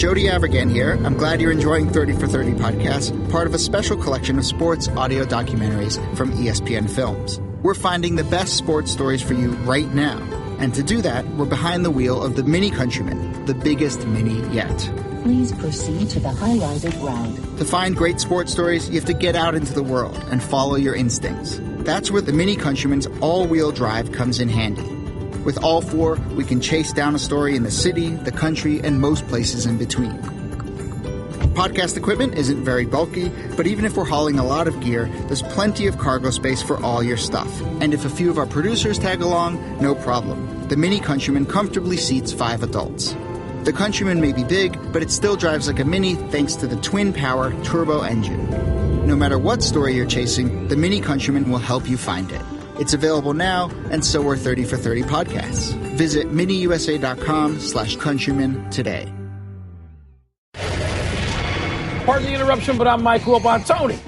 Jody Avirgan here. I'm glad you're enjoying 30 for 30 podcast, part of a special collection of sports audio documentaries from ESPN Films. We're finding the best sports stories for you right now. And to do that, we're behind the wheel of the Mini Countryman, the biggest mini yet. Please proceed to the highlighted route. To find great sports stories, you have to get out into the world and follow your instincts. That's where the Mini Countryman's all-wheel drive comes in handy. With all four, we can chase down a story in the city, the country, and most places in between. Podcast equipment isn't very bulky, but even if we're hauling a lot of gear, there's plenty of cargo space for all your stuff. And if a few of our producers tag along, no problem. The Mini Countryman comfortably seats 5 adults. The Countryman may be big, but it still drives like a Mini thanks to the twin-power turbo engine. No matter what story you're chasing, the Mini Countryman will help you find it. It's available now, and so are 30 for 30 podcasts. Visit miniusa.com/countryman today. Pardon the interruption, but I'm Mike Wilbon and Tony.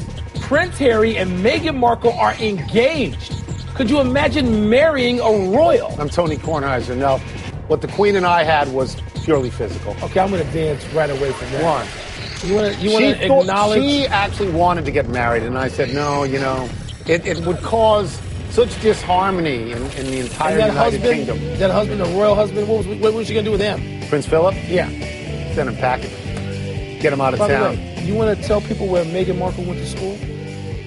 Prince Harry and Meghan Markle are engaged. Could you imagine marrying a royal? I'm Tony Kornheiser. No, what the Queen and I had was purely physical. Okay, I'm going to dance right away from that. One. You want to acknowledge? She actually wanted to get married, and I said, no, it would cause such disharmony in the entire United Kingdom. That husband, the royal husband, what was she going to do with him? Prince Philip? Yeah. Send him packing. Get him out of town. By the way, you want to tell people where Meghan Markle went to school?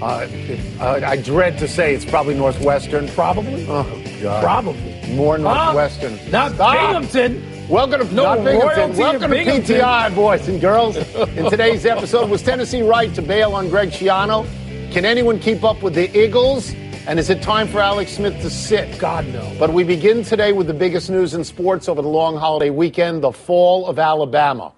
I dread to say it's probably Northwestern. Probably? Oh, God. Probably. More Northwestern. Not Binghamton. Welcome to PTI, boys and girls. In today's episode, was Tennessee right to bail on Greg Schiano? Can anyone keep up with the Eagles? And is it time for Alex Smith to sit? God, no. But we begin today with the biggest news in sports over the long holiday weekend, the fall of Alabama.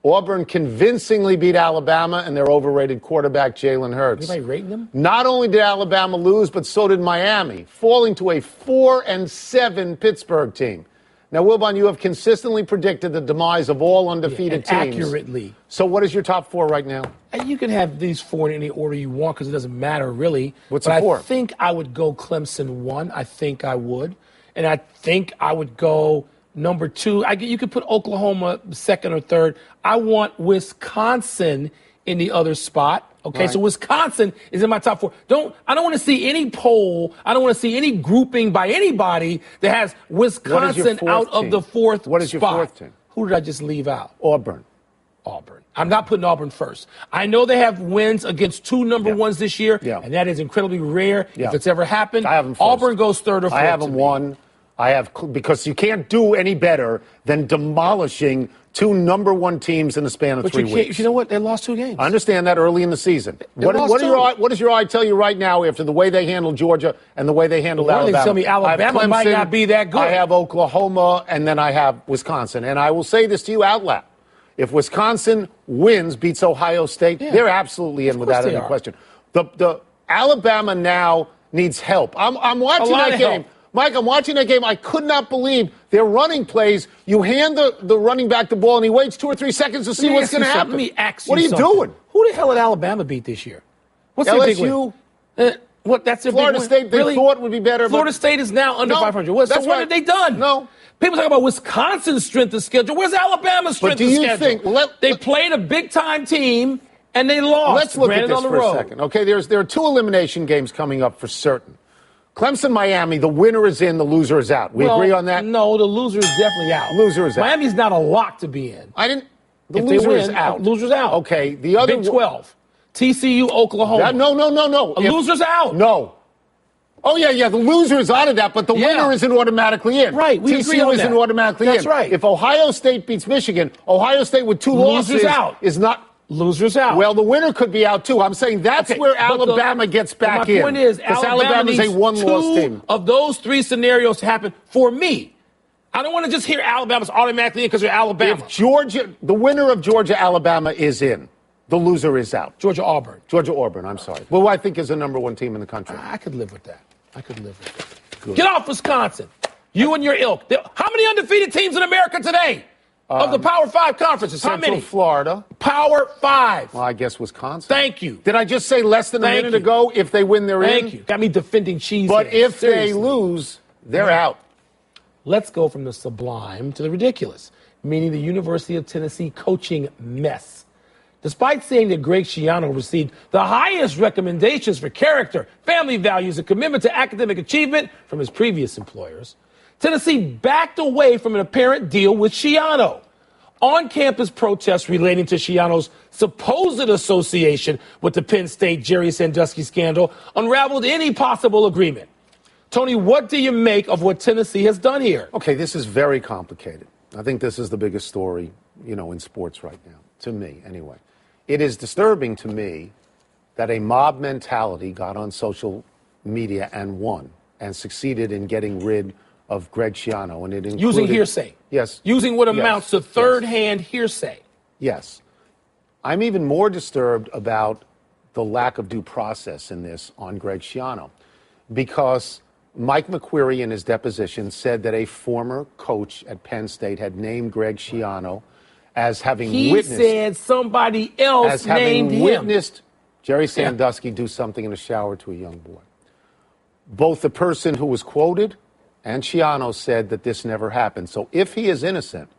Auburn convincingly beat Alabama and their overrated quarterback, Jalen Hurts. Anybody rating them? Not only did Alabama lose, but so did Miami, falling to a 4-7 Pittsburgh team. Now, Wilbon, you have consistently predicted the demise of all undefeated teams. Accurately. So what is your top 4 right now? And you can have these 4 in any order you want because it doesn't matter, really. What's the 4? I think I would go Clemson 1. I think I would. And I think I would go number 2. You could put Oklahoma 2nd or 3rd. I want Wisconsin in the other spot. Okay, right. So Wisconsin is in my top 4. I don't want to see any poll. I don't want to see any grouping by anybody that has Wisconsin out of the 4th spot. What is your 4th team? Who did I just leave out? Auburn. I'm not putting Auburn first. I know they have wins against 2 number ones this year, and that is incredibly rare if it's ever happened. I have them first. Auburn goes 3rd or 4th. I have them 1. Because you can't do any better than demolishing 2 number 1 teams in the span of 3 weeks. You know what? They lost 2 games. I understand that early in the season. What does your eye tell you right now after the way they handled Georgia and the way they handled Alabama? They tell me Alabama might not be that good. I have Oklahoma, and then I have Wisconsin. And I will say this to you out loud. If Wisconsin beats Ohio State, they're absolutely in without any question. The Alabama now needs help. I'm watching that game. Mike, I'm watching that game. I could not believe their running plays. You hand the running back the ball, and he waits 2 or 3 seconds to see what's going to happen. Let me ask you what are you doing? Who the hell did Alabama beat this year? What's their big win? That's their Florida big State, win? they thought would be better. Florida State is now under 500. What have they done? No. People talk about Wisconsin's strength of schedule. Where's Alabama's strength of schedule? They played a big-time team, and they lost. Let's look at this for a second. Okay, there are 2 elimination games coming up for certain. Clemson, Miami, the winner is in, the loser is out. We agree on that? No, the loser is definitely out. Loser is out. Miami's not a lock to be in. The loser is out. Loser's out. Okay, the other Big 12. TCU, Oklahoma. No. Loser's out. No. Oh, yeah, the loser is out of that, but the winner isn't automatically in. Right, we agree on that. TCU isn't automatically in. That's right. If Ohio State beats Michigan, Ohio State with 2 losses is not. Loser's out. Well, the winner could be out, too. I'm saying that's where Alabama gets back in. My point is, Alabama needs a 1-loss team. 2 of those 3 scenarios to happen for me. I don't want to just hear Alabama's automatically in because they're Alabama. If the winner of Georgia-Alabama is in, the loser is out. Georgia-Auburn, I'm sorry. Well, I think is the number 1 team in the country. I could live with that. Good. Get off Wisconsin. You and your ilk. How many undefeated teams in America today? Of the Power 5 conferences, how many? Florida. Power 5. Well, I guess Wisconsin. Thank you. Did I just say less than a minute ago? If they win, they're in. Thank you. Got me defending cheese. But if they lose, they're out. Let's go from the sublime to the ridiculous. meaning the University of Tennessee coaching mess. Despite saying that Greg Schiano received the highest recommendations for character, family values, and commitment to academic achievement from his previous employers, Tennessee backed away from an apparent deal with Schiano. On-campus protests relating to Schiano's supposed association with the Penn State Jerry Sandusky scandal unraveled any possible agreement. Tony, what do you make of what Tennessee has done here? Okay, this is very complicated. I think this is the biggest story, in sports right now, to me anyway. It is disturbing to me that a mob mentality got on social media and won and succeeded in getting rid of Greg Schiano. And it included, using hearsay. Yes. Using what amounts to third-hand hearsay. Yes. I'm even more disturbed about the lack of due process in this on Greg Schiano, because Mike McQueary in his deposition said that a former coach at Penn State had named Greg Schiano as having witnessed. He said somebody else named him. As having witnessed Jerry Sandusky do something in a shower to a young boy. Both the person who was quoted and Schiano said that this never happened. So if he is innocent,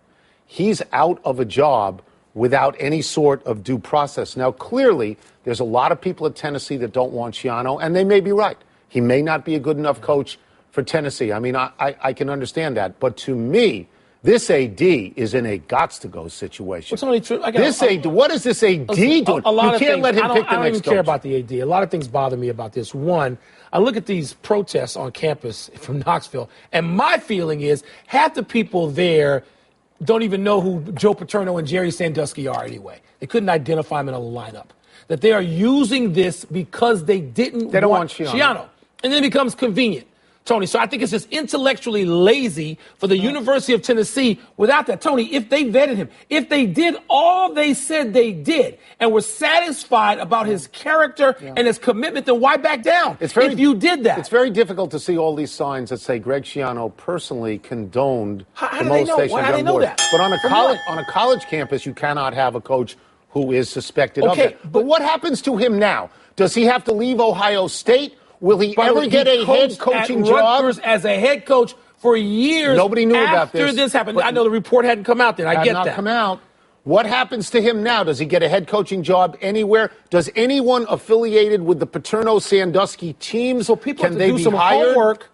he's out of a job without any sort of due process. Now, clearly, there's a lot of people at Tennessee that don't want Schiano, and they may be right. He may not be a good enough coach for Tennessee. I mean, I can understand that. But to me, this AD is in a gots-to-go situation. What's only true? What is this AD doing? A lot you can't let him pick the next coach. I don't even care about the AD. A lot of things bother me about this. One, I look at these protests on campus from Knoxville, and my feeling is half the people there don't even know who Joe Paterno and Jerry Sandusky are anyway. They couldn't identify them in a lineup. That they are using this because they don't want Schiano. And then it becomes convenient, Tony. So I think it's just intellectually lazy for the University of Tennessee without that. Tony, if they vetted him, if they did all they said they did and were satisfied about his character and his commitment, then why back down if you did that? It's very difficult to see all these signs that say Greg Schiano personally condoned the molestation of young boys. But on a college campus, you cannot have a coach who is suspected of it. But what happens to him now? Does he have to leave Ohio State? Will he ever get a head coaching job? As a head coach for years. Nobody knew about this. After this happened. I know the report hadn't come out then. I get that. Had not come out. What happens to him now? Does he get a head coaching job anywhere? Does anyone affiliated with the Paterno-Sandusky teams, so people can have to they do be some hired? Homework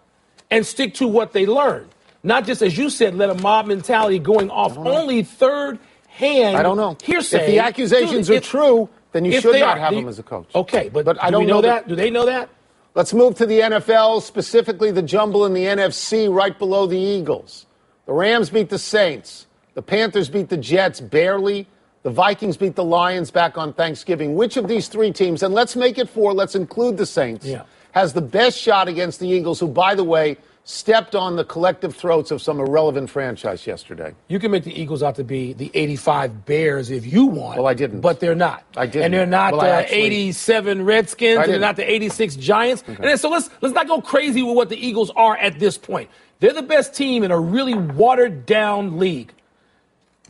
and stick to what they learned? Not just, as you said, let a mob mentality going off only third-hand. I don't know. Hearsay. If the accusations are true, then you should not have him as a coach. Okay, but I don't know that. Do they know that? Let's move to the NFL, specifically the jumble in the NFC right below the Eagles. The Rams beat the Saints. The Panthers beat the Jets barely. The Vikings beat the Lions back on Thanksgiving. Which of these three teams, and let's make it four, let's include the Saints, has the best shot against the Eagles, who, by the way, stepped on the collective throats of some irrelevant franchise yesterday? You can make the Eagles out to be the 85 Bears if you want. Well, I didn't. But they're not. I didn't. And they're not the 87 Redskins, and they're not the 86 Giants. Okay. And so let's not go crazy with what the Eagles are at this point. They're the best team in a really watered-down league.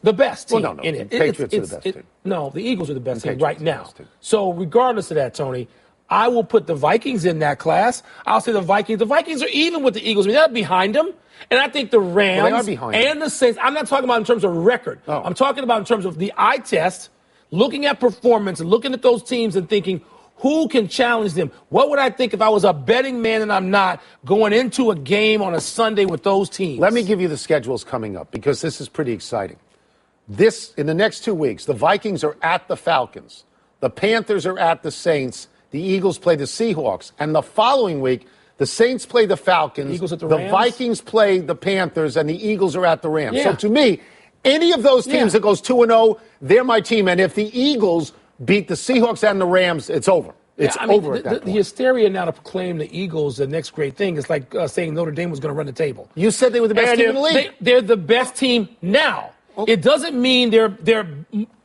The best team in it. Patriots are the best team. No, the Eagles are the best team right now. So regardless of that, Tony, I will put the Vikings in that class. I'll say the Vikings are even with the Eagles. I mean, they're behind them. And I think the Rams and the Saints, I'm not talking about in terms of record. Oh. I'm talking about in terms of the eye test, looking at performance and looking at those teams and thinking, who can challenge them? What would I think if I was a betting man and I'm not, going into a game on a Sunday with those teams? Let me give you the schedules coming up, because this is pretty exciting. In the next 2 weeks, the Vikings are at the Falcons. The Panthers are at the Saints. The Eagles play the Seahawks. And the following week, the Saints play the Falcons. Eagles at the Rams? Vikings play the Panthers, and the Eagles are at the Rams. Yeah. So to me, any of those teams that goes 2-0, they're my team. And if the Eagles beat the Seahawks and the Rams, it's over. It's over at that point. The hysteria now to proclaim the Eagles the next great thing is like saying Notre Dame was going to run the table. You said they were the best team in the league. They're the best team now. Okay. It doesn't mean they're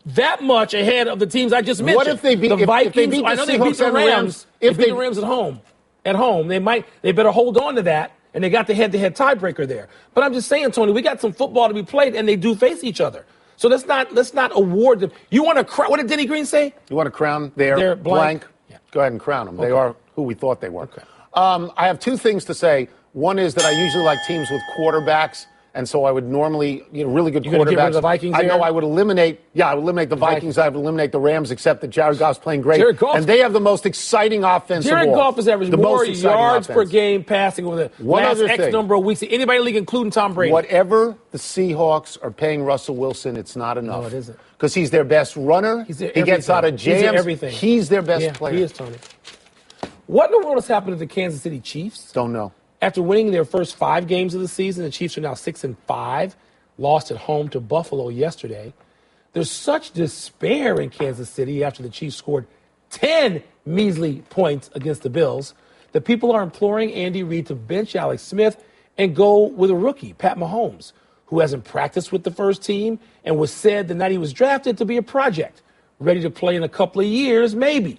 that much ahead of the teams I just mentioned. What if they beat the Vikings? If they beat the I know they beat the Rams. If they beat the Rams at home, they better hold on to that. And they got the head-to-head tiebreaker there. But I'm just saying, Tony, we got some football to be played, and they do face each other. So let's not award them. You want to crown? What did Denny Green say? You want to crown their blank? Yeah. Go ahead and crown them. Okay. They are who we thought they were. Okay. I have two things to say. One is that I usually like teams with quarterbacks And so I would normally, really good You're gonna get rid quarterbacks. of the Vikings I know there? I would eliminate the Vikings. I would eliminate the Rams, except that Jared Goff's playing great. And they have the most exciting offense Jared of all. Goff has averaged more yards per game passing over the last X number of weeks than anybody in the league, including Tom Brady. Whatever the Seahawks are paying Russell Wilson, it's not enough. No, it isn't. Because he's their best runner. He gets out of jams. He's their best player. He is, Tony. What in the world has happened to the Kansas City Chiefs? Don't know. After winning their first 5 games of the season, the Chiefs are now 6-5, lost at home to Buffalo yesterday. There's such despair in Kansas City after the Chiefs scored 10 measly points against the Bills that people are imploring Andy Reid to bench Alex Smith and go with a rookie, Pat Mahomes, who hasn't practiced with the first team and was said the night he was drafted to be a project, ready to play in a couple of years, maybe.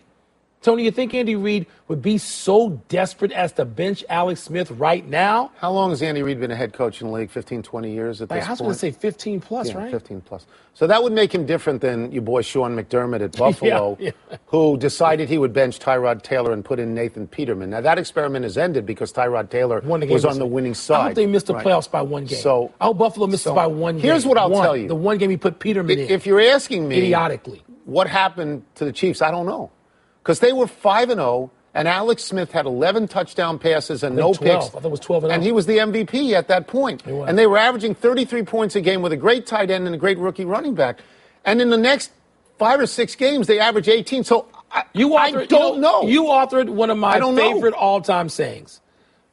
Tony, you think Andy Reid would be so desperate as to bench Alex Smith right now? How long has Andy Reid been a head coach in the league? 15, 20 years at this point? I was going to say 15 plus, right? 15 plus. So that would make him different than your boy Sean McDermott at Buffalo, who decided he would bench Tyrod Taylor and put in Nathan Peterman. Now, that experiment has ended because Tyrod Taylor was on the winning side. I hope they missed the playoffs by 1 game. I hope Buffalo misses by 1 game. Here's what I'll tell you. The 1 game he put Peterman in. If you're asking me idiotically, what happened to the Chiefs, I don't know. Because they were 5-0, and Alex Smith had 11 touchdown passes and no picks. I thought it was 12-0. And he was the MVP at that point. And they were averaging 33 points a game with a great tight end and a great rookie running back. And in the next 5 or 6 games, they averaged 18. So I don't know. You authored one of my favorite all-time sayings.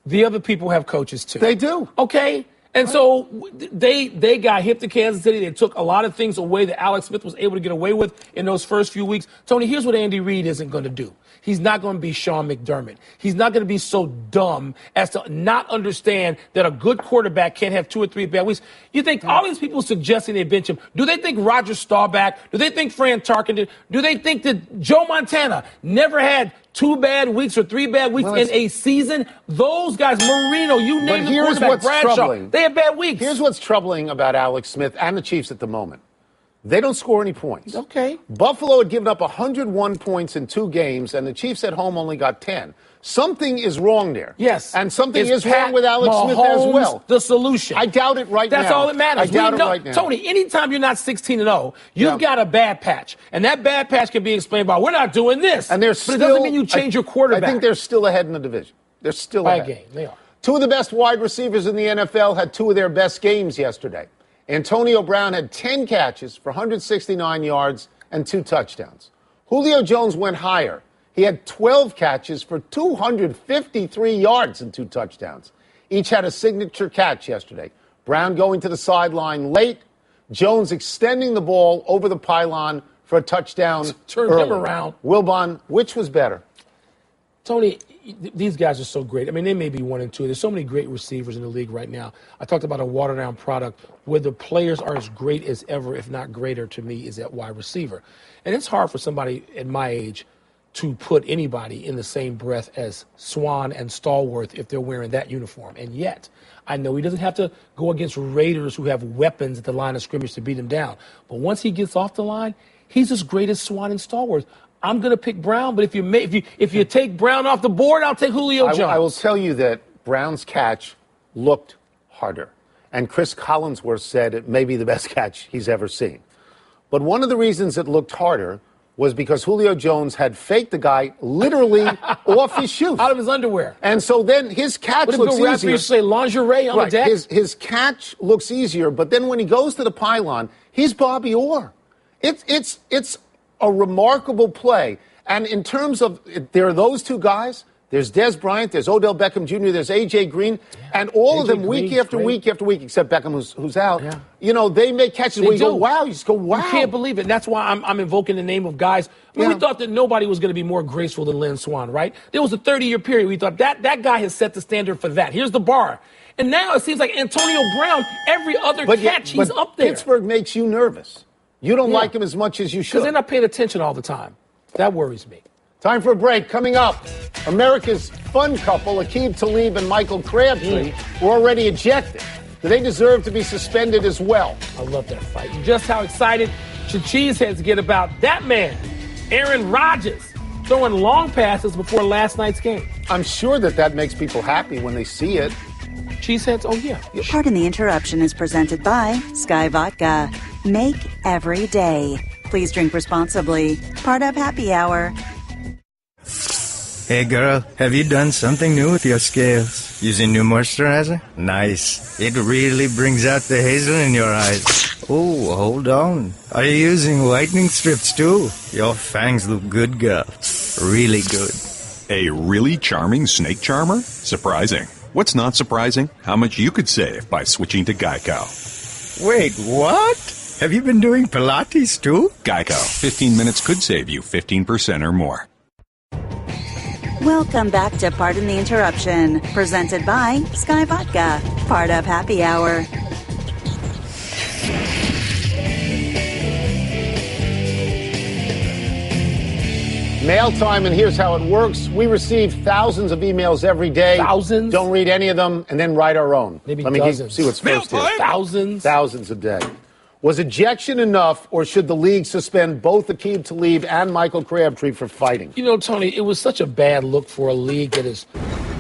The other people have coaches, too. They do. Okay? And so they got hip to Kansas City. They took a lot of things away that Alex Smith was able to get away with in those first few weeks. Tony, here's what Andy Reid isn't going to do. He's not going to be Sean McDermott. He's not going to be so dumb as to not understand that a good quarterback can't have 2 or 3 bad weeks. You think all these people suggesting they bench him, do they think Roger Staubach? Do they think Fran Tarkenton? Do they think that Joe Montana never had 2 bad weeks or 3 bad weeks in a season? Those guys, Marino, you name the quarterback, Bradshaw, they have bad weeks. Here's what's troubling about Alex Smith and the Chiefs at the moment. They don't score any points. Okay. Buffalo had given up 101 points in 2 games, and the Chiefs at home only got 10. Something is wrong there. Yes. And something is wrong with Alex Smith as well. The solution. I doubt it right now. That's all that matters. I doubt it right now. Tony, anytime you're not 16-0, you've got a bad patch. And that bad patch can be explained by, we're not doing this. And but it doesn't mean you change your quarterback. I think they're still ahead in the division. They're still ahead. By a game, they are. 2 of the best wide receivers in the NFL had 2 of their best games yesterday. Antonio Brown had 10 catches for 169 yards and 2 touchdowns. Julio Jones went higher. He had 12 catches for 253 yards and 2 touchdowns. Each had a signature catch yesterday. Brown going to the sideline late. Jones extending the ball over the pylon for a touchdown. Turn him around. Wilbon, which was better? Tony, these guys are so great. I mean, they may be 1 and 2. There's so many great receivers in the league right now. I talked about a watered-down product where the players are as great as ever, if not greater, to me, is at wide receiver. And it's hard for somebody at my age to put anybody in the same breath as Swan and Stallworth if they're wearing that uniform. And yet, I know he doesn't have to go against Raiders who have weapons at the line of scrimmage to beat him down. But once he gets off the line, he's as great as Swan and Stallworth. I'm going to pick Brown, but if you take Brown off the board, I'll take Julio Jones. I will tell you that Brown's catch looked harder. And Chris Collinsworth said it may be the best catch he's ever seen. But one of the reasons it looked harder was because Julio Jones had faked the guy literally off his shoes. Out of his underwear. And so then his catch looks easier. You say lingerie on the deck? His catch looks easier, but then when he goes to the pylon, he's Bobby Orr. It's a remarkable play. And in terms of, there are those 2 guys. There's Des Bryant, there's Odell Beckham Jr., there's A.J. Green, and all of them week after week after week, except Beckham who's out. Yeah. You know, they make catches where you go, wow, you just go, wow. You can't believe it. And that's why I'm invoking the name of guys. We thought that nobody was going to be more graceful than Lynn Swann, right? There was a 30-year period we thought that guy has set the standard for that. Here's the bar. And now it seems like Antonio Brown, every other catch, he's up there. Pittsburgh makes you nervous. You don't like him as much as you should. Because they're not paying attention all the time. That worries me. Time for a break. Coming up, America's fun couple, Aqib Talib and Michael Crabtree, were already ejected. Do they deserve to be suspended as well? I love that fight. Just how excited should cheeseheads get about that man, Aaron Rodgers, throwing long passes before last night's game? I'm sure that makes people happy when they see it. Cheeseheads? Oh, yeah. Pardon the Interruption is presented by Sky Vodka. Make every day. Please drink responsibly. Part of Happy Hour. Hey girl, have you done something new with your scales? Using new moisturizer? Nice. It really brings out the hazel in your eyes. Oh, hold on. Are you using whitening strips too? Your fangs look good, girl. Really good. A really charming snake charmer? Surprising. What's not surprising? How much you could save by switching to Geico. Wait, what? Have you been doing Pilates too? Geico. 15 minutes could save you 15% or more. Welcome back to Pardon the Interruption, presented by Sky Vodka, part of Happy Hour. MailTime, and here's how it works. We receive thousands of emails every day. Thousands? Don't read any of them, and then write our own. Maybe Let me dozens. see what's first here. Thousands? Thousands a day. Was ejection enough, or should the league suspend both Aqib Talib and Michael Crabtree for fighting? You know, Tony, it was such a bad look for a league that has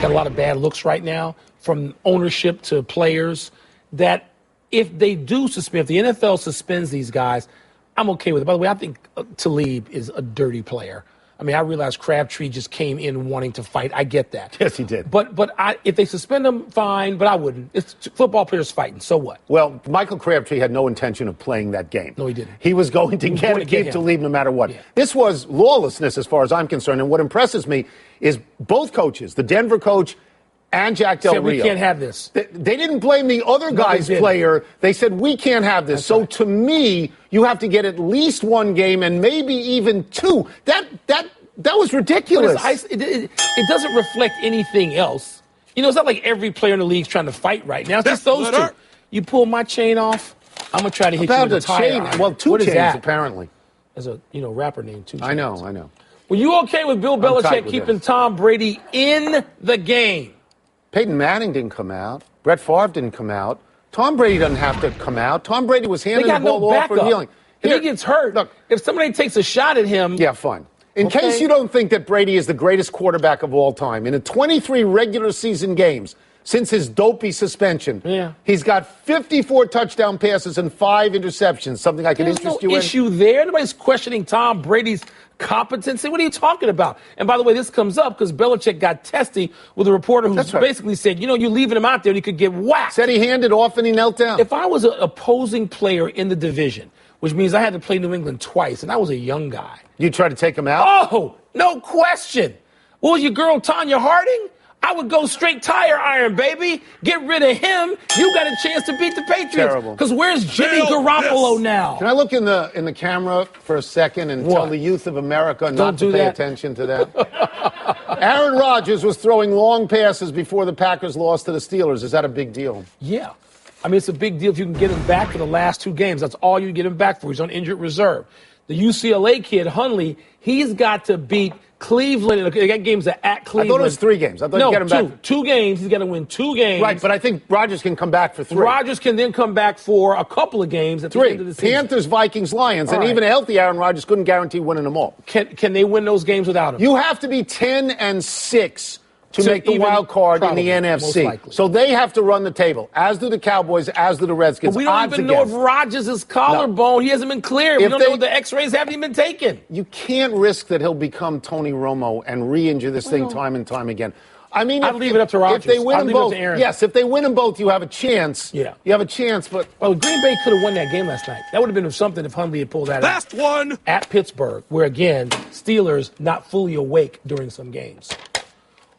got a lot of bad looks right now, from ownership to players, that if they do suspend, if the NFL suspends these guys, I'm okay with it. By the way, I think Talib is a dirty player. I mean, I realize Crabtree just came in wanting to fight. I get that. Yes, he did. But if they suspend him, fine, but I wouldn't. It's football players fighting, so what? Well, Michael Crabtree had no intention of playing that game. No, he didn't. He was going to get Aqib Talib no matter what. Yeah. This was lawlessness as far as I'm concerned, and what impresses me is both coaches, the Denver coach and Jack Del Rio. We can't have this. They didn't blame the other guy's player. They said, we can't have this. That's so right. To me, you have to get at least one game and maybe even two. That was ridiculous. It doesn't reflect anything else. You know, it's not like every player in the league's trying to fight right now. It's just those two. You pull my chain off, I'm going to try to hit you with a tire iron. Well, two chains, apparently. There's a rapper named Two Chainz. I know. Were you okay with Bill Belichick keeping Tom Brady in the game? Peyton Manning didn't come out. Brett Favre didn't come out. Tom Brady doesn't have to come out. Tom Brady was handing the ball off for kneeling. If he gets hurt, look, if somebody takes a shot at him. Yeah, fine. In case you don't think that Brady is the greatest quarterback of all time, in the 23 regular season games since his dopey suspension, he's got 54 touchdown passes and 5 interceptions, something I can interest you in. There's no issue there. Nobody's questioning Tom Brady's competency. What are you talking about? And by the way, this comes up because Belichick got testy with a reporter who basically said, you're leaving him out there and he could get whacked. Said he handed off and he knelt down. If I was an opposing player in the division, which means I had to play New England twice, and I was a young guy. You tried to take him out? Oh, no question. What was your girl, Tanya Harding? I would go straight tire iron, baby. Get rid of him. You got a chance to beat the Patriots. Terrible. Because where's Jimmy Garoppolo now? Can I look in the camera for a second and tell the youth of America not to pay attention to that? Aaron Rodgers was throwing long passes before the Packers lost to the Steelers. Is that a big deal? Yeah. I mean, it's a big deal if you can get him back for the last 2 games. That's all you get him back for. He's on injured reserve. The UCLA kid, Hundley, he's got to beat Cleveland. They got games at Cleveland. I thought it was 3 games. I thought you get him back. 2 games. He's got to win 2 games. Right, but I think Rodgers can come back for 3. Rodgers can then come back for a couple of games at the end of the season. Panthers, Vikings, Lions, and even a healthy Aaron Rodgers couldn't guarantee winning them all. Can they win those games without him? You have to be 10-6 to make the wild card in the NFC. So they have to run the table, as do the Cowboys, as do the Redskins. But we don't even know if Rodgers is collarbone. He hasn't been cleared. We don't know if the X-rays haven't even been taken. You can't risk that he'll become Tony Romo and re-injure this thing time and time again. I mean, I'd leave it up to Rodgers. If they win them both, if they win them both, you have a chance. Yeah. You have a chance, but... Well, Green Bay could have won that game last night. That would have been something if Hundley had pulled that out. Last one! At Pittsburgh, where, again, Steelers not fully awake during some games.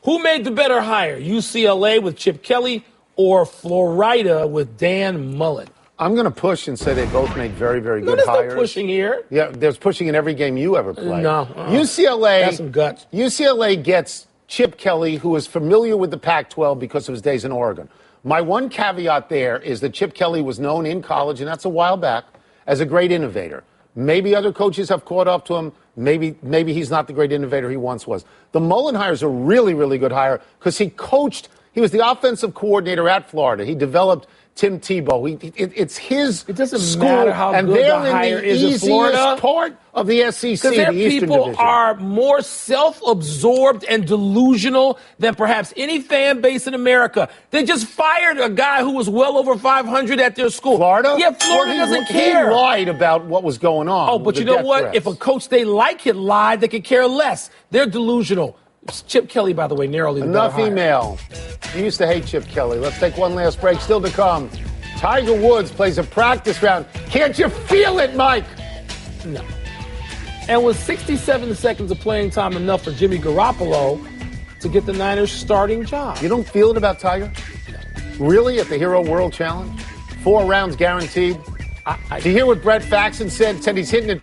Who made the better hire, UCLA with Chip Kelly or Florida with Dan Mullen? I'm going to push and say they both made very, very good hires. There's no pushing here. Yeah, there's pushing in every game you ever played. No. UCLA, that's some guts. UCLA gets Chip Kelly, who is familiar with the Pac-12 because of his days in Oregon. My one caveat there is that Chip Kelly was known in college, and that's a while back, as a great innovator. Maybe other coaches have caught up to him. Maybe he's not the great innovator he once was. The Mullen hire is a really, really good hire because he was the offensive coordinator at Florida. He developed Tim Tebow. It's his It doesn't school, matter how and good they're the hire in the is in easiest Florida. part of the SEC, Because their the Eastern people Division. are more self-absorbed and delusional than perhaps any fan base in America. They just fired a guy who was well over 500 at their school. Florida? Yeah, Florida doesn't care. He lied about what was going on. Oh, but you know what? Threats. If a coach they like had lied, they could care less. They're delusional. Chip Kelly, by the way, narrowly the Enough better hire. email. You used to hate Chip Kelly. Let's take one last break. Still to come. Tiger Woods plays a practice round. Can't you feel it, Mike? No. And was 67 seconds of playing time enough for Jimmy Garoppolo to get the Niners starting job? You don't feel it about Tiger? Really? At the Hero World Challenge? 4 rounds guaranteed? Do you hear what Brett Faxon said? Said he's hitting it.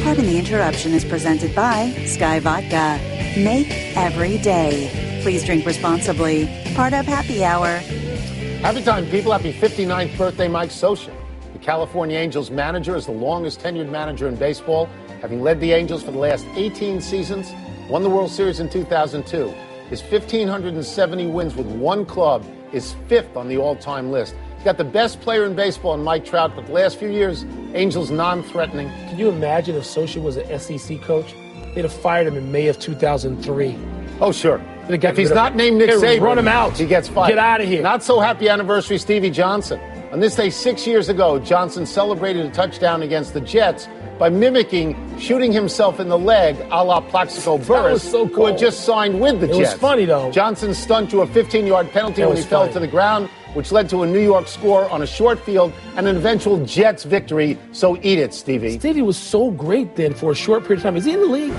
Pardon the Interruption is presented by Sky Vodka. Make every day. Please drink responsibly. Part of Happy Hour. Happy time, people. Happy 59th birthday, Mike Scioscia. The California Angels manager is the longest tenured manager in baseball, having led the Angels for the last 18 seasons, won the World Series in 2002. His 1,570 wins with one club is 5th on the all-time list. He's got the best player in baseball in Mike Trout, but the last few years, Angels non-threatening. Can you imagine if Scioscia was an SEC coach? They'd have fired him in May of 2003. Oh, sure. If he's not named Nick Saban, run him out. He gets fired. Get out of here. Not so happy anniversary, Stevie Johnson. On this day 6 years ago, Johnson celebrated a touchdown against the Jets by mimicking shooting himself in the leg a la Plaxico Burress, so cool. who had just signed with the Jets. It was funny, though. Johnson stunned to a 15-yard penalty when he fell to the ground, which led to a New York score on a short field and an eventual Jets victory. So eat it, Stevie. Stevie was so great then for a short period of time. Is he in the league?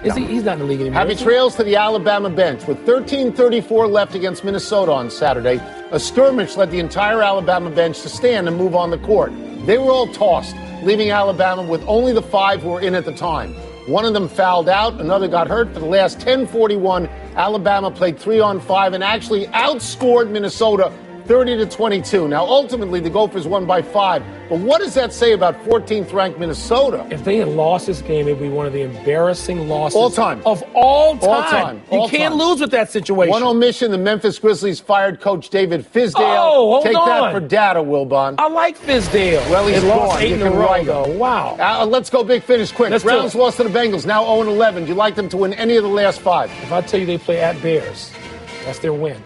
He's not in the league anymore. Happy trails to the Alabama bench. With 13:34 left against Minnesota on Saturday, a skirmish led the entire Alabama bench to stand and move on the court. They were all tossed, leaving Alabama with only the 5 who were in at the time. One of them fouled out, another got hurt. For the last 10:41, Alabama played 3-on-5 and actually outscored Minnesota 30-22. Now, ultimately, the Gophers won by 5. But what does that say about 14th-ranked Minnesota? If they had lost this game, it would be one of the embarrassing losses all time of all time. All time. You can't lose with that situation. One omission, the Memphis Grizzlies fired Coach David Fizdale. Oh, hold Take on. that for data, Wilbon. I like Fizdale. Well, he's lost gone. 8 in a row, though. Wow. Let's go big finish quick. Let's Browns lost to the Bengals, now 0-11. Do you like them to win any of the last 5? If I tell you they play at Bears, that's their win.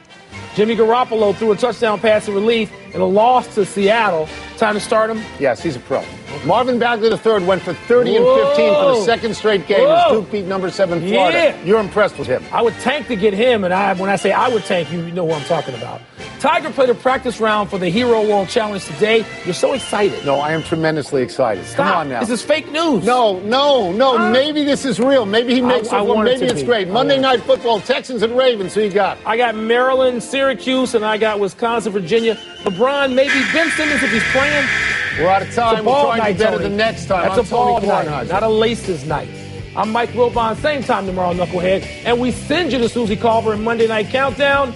Jimmy Garoppolo threw a touchdown pass in relief in a loss to Seattle. Time to start him? Yes, he's a pro. Marvin Bagley III went for 30 and 15 for the second straight game as Duke beat number 7 Florida. Yeah. You're impressed with him. I would tank to get him, and when I say I would tank, you know who I'm talking about. Tiger played a practice round for the Hero World Challenge today. You're so excited. No, I am tremendously excited. Stop. Come on now. This is fake news. No. Maybe this is real. Maybe he makes it. Maybe it's great. Monday Night Football, Texans and Ravens. Who you got? I got Maryland, Syracuse, and I got Wisconsin, Virginia. LeBron, maybe Ben Simmons if he's playing. We're out of time. We're trying to do better the next time. That's I'm a ball Tony night, Kornheiser. not a laces night. I'm Mike Wilbon. Same time tomorrow, Knucklehead. And we send you to Susie Carver and Monday Night Countdown.